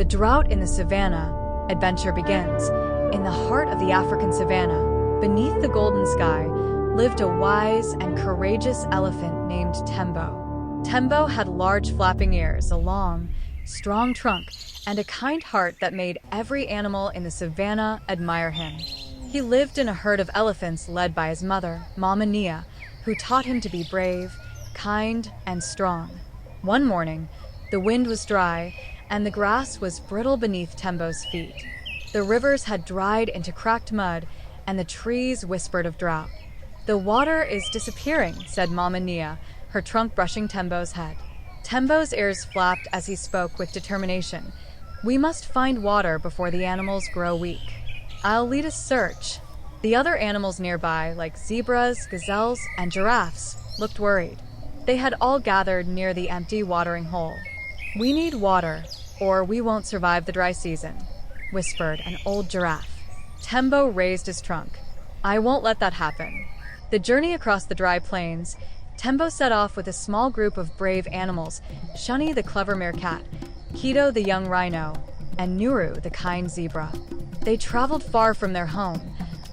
The Drought in the Savannah adventure begins. In the heart of the African savannah, beneath the golden sky, lived a wise and courageous elephant named Tembo. Tembo had large flapping ears, a long, strong trunk, and a kind heart that made every animal in the savannah admire him. He lived in a herd of elephants led by his mother, Mama Nia, who taught him to be brave, kind, and strong. One morning, the wind was dry, and the grass was brittle beneath Tembo's feet. The rivers had dried into cracked mud, and the trees whispered of drought. "The water is disappearing," said Mama Nia, her trunk brushing Tembo's head. Tembo's ears flapped as he spoke with determination. "We must find water before the animals grow weak. I'll lead a search." The other animals nearby, like zebras, gazelles, and giraffes, looked worried. They had all gathered near the empty watering hole. "We need water, or we won't survive the dry season," whispered an old giraffe. Tembo raised his trunk. "I won't let that happen." The journey across the dry plains, Tembo set off with a small group of brave animals, Shani the clever meerkat, Keto the young rhino, and Nuru the kind zebra. They traveled far from their home,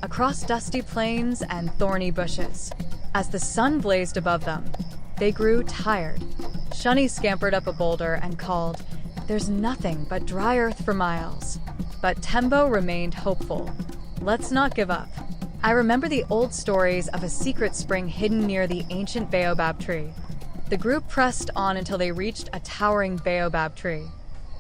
across dusty plains and thorny bushes. As the sun blazed above them, they grew tired. Shani scampered up a boulder and called, "There's nothing but dry earth for miles." But Tembo remained hopeful. "Let's not give up. I remember the old stories of a secret spring hidden near the ancient Baobab tree." The group pressed on until they reached a towering Baobab tree.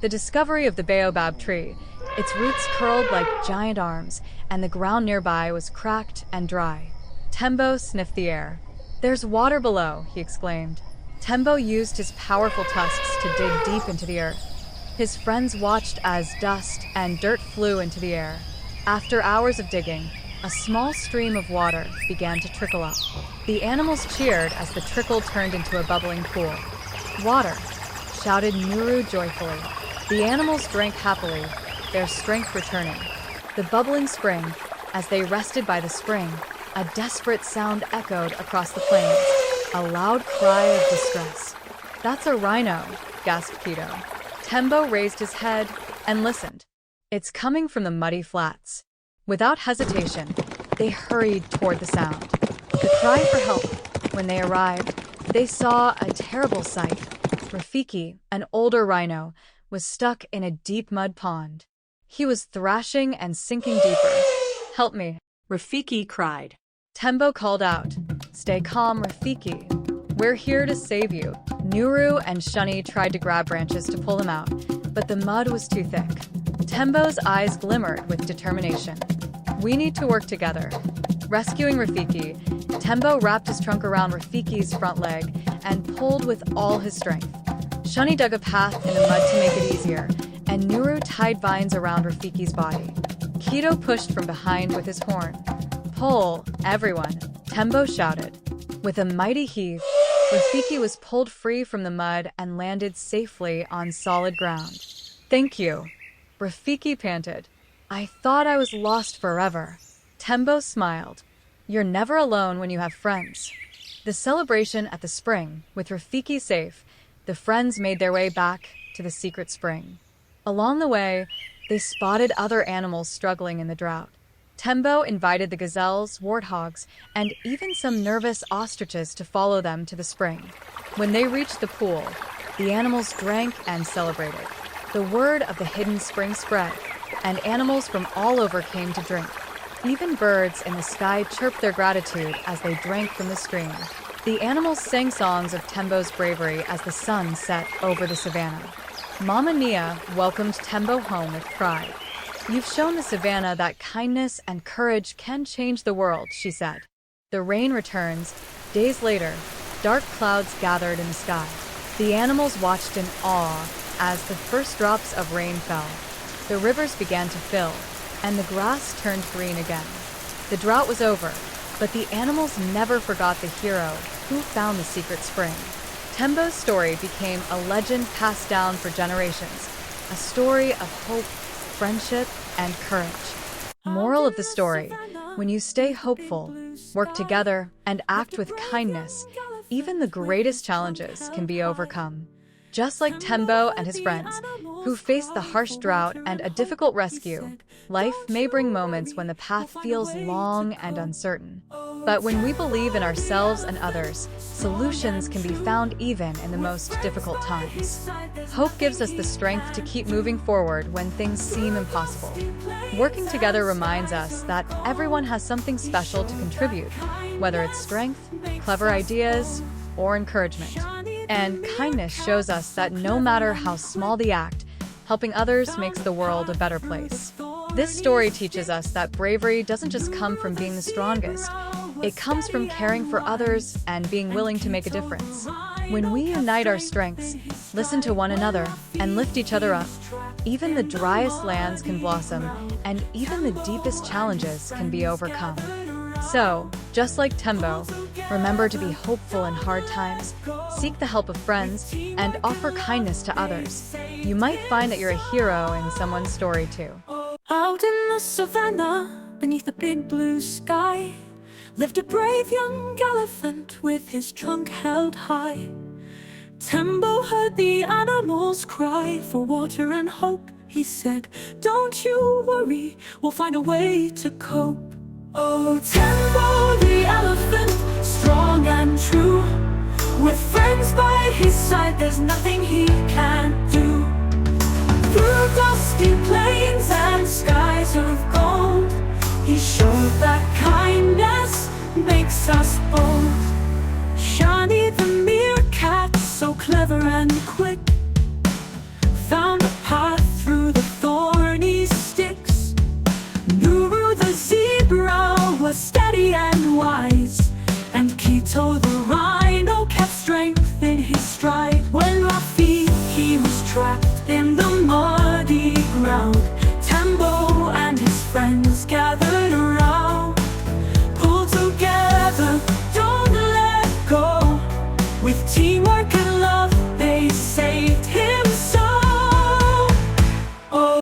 The discovery of the Baobab tree, its roots curled like giant arms, and the ground nearby was cracked and dry. Tembo sniffed the air. "There's water below," he exclaimed. Tembo used his powerful tusks to dig deep into the earth. His friends watched as dust and dirt flew into the air. After hours of digging, a small stream of water began to trickle up. The animals cheered as the trickle turned into a bubbling pool. "Water!" shouted Nuru joyfully. The animals drank happily, their strength returning. The bubbling spring, as they rested by the spring, a desperate sound echoed across the plains, a loud cry of distress. "That's a rhino," gasped Keto. Tembo raised his head and listened. "It's coming from the muddy flats." Without hesitation, they hurried toward the sound. The cry for help. When they arrived, they saw a terrible sight. Rafiki, an older rhino, was stuck in a deep mud pond. He was thrashing and sinking deeper. "Help me," Rafiki cried. Tembo called out, "Stay calm, Rafiki. We're here to save you." Nuru and Shani tried to grab branches to pull him out, but the mud was too thick. Tembo's eyes glimmered with determination. "We need to work together." Rescuing Rafiki, Tembo wrapped his trunk around Rafiki's front leg and pulled with all his strength. Shani dug a path in the mud to make it easier, and Nuru tied vines around Rafiki's body. Keto pushed from behind with his horn. "Pull, everyone," Tembo shouted. With a mighty heave, Rafiki was pulled free from the mud and landed safely on solid ground. "Thank you," Rafiki panted. "I thought I was lost forever." Tembo smiled. "You're never alone when you have friends." The celebration at the spring, with Rafiki safe, the friends made their way back to the secret spring. Along the way, they spotted other animals struggling in the drought. Tembo invited the gazelles, warthogs, and even some nervous ostriches to follow them to the spring. When they reached the pool, the animals drank and celebrated. The word of the hidden spring spread, and animals from all over came to drink. Even birds in the sky chirped their gratitude as they drank from the stream. The animals sang songs of Tembo's bravery as the sun set over the savannah. Mama Nia welcomed Tembo home with pride. "You've shown the savannah that kindness and courage can change the world," she said. The rain returns. Days later, dark clouds gathered in the sky. The animals watched in awe as the first drops of rain fell. The rivers began to fill, and the grass turned green again. The drought was over, but the animals never forgot the hero who found the secret spring. Tembo's story became a legend passed down for generations, a story of hope, friendship, and courage. Moral of the story: when you stay hopeful, work together, and act with kindness, even the greatest challenges can be overcome. Just like Tembo and his friends, who faced the harsh drought and a difficult rescue, life may bring moments when the path feels long and uncertain. But when we believe in ourselves and others, solutions can be found even in the most difficult times. Hope gives us the strength to keep moving forward when things seem impossible. Working together reminds us that everyone has something special to contribute, whether it's strength, clever ideas, or encouragement. And kindness shows us that no matter how small the act, helping others makes the world a better place. This story teaches us that bravery doesn't just come from being the strongest. It comes from caring for others and being willing to make a difference. When we unite our strengths, listen to one another, and lift each other up, even the driest lands can blossom, and even the deepest challenges can be overcome. So, just like Tembo, remember to be hopeful in hard times, seek the help of friends, and offer kindness to others. You might find that you're a hero in someone's story too. Out in the savanna, beneath the big blue sky, lived a brave young elephant with his trunk held high. Tembo heard the animals cry for water and hope. He said, "Don't you worry, we'll find a way to cope." Oh, Tembo the elephant, strong and true, with friends by his side, there's nothing he can't do. Through dusty plains and skies of gold, he showed that kindness makes us bold. Shani the meerkat, so clever and quick, found a path through the thorny sticks. Nuru the zebra was steady and wise, and Keto the rhino kept strength in his stride. When Rafiki was trapped in the muddy ground, Tembo and his friends gathered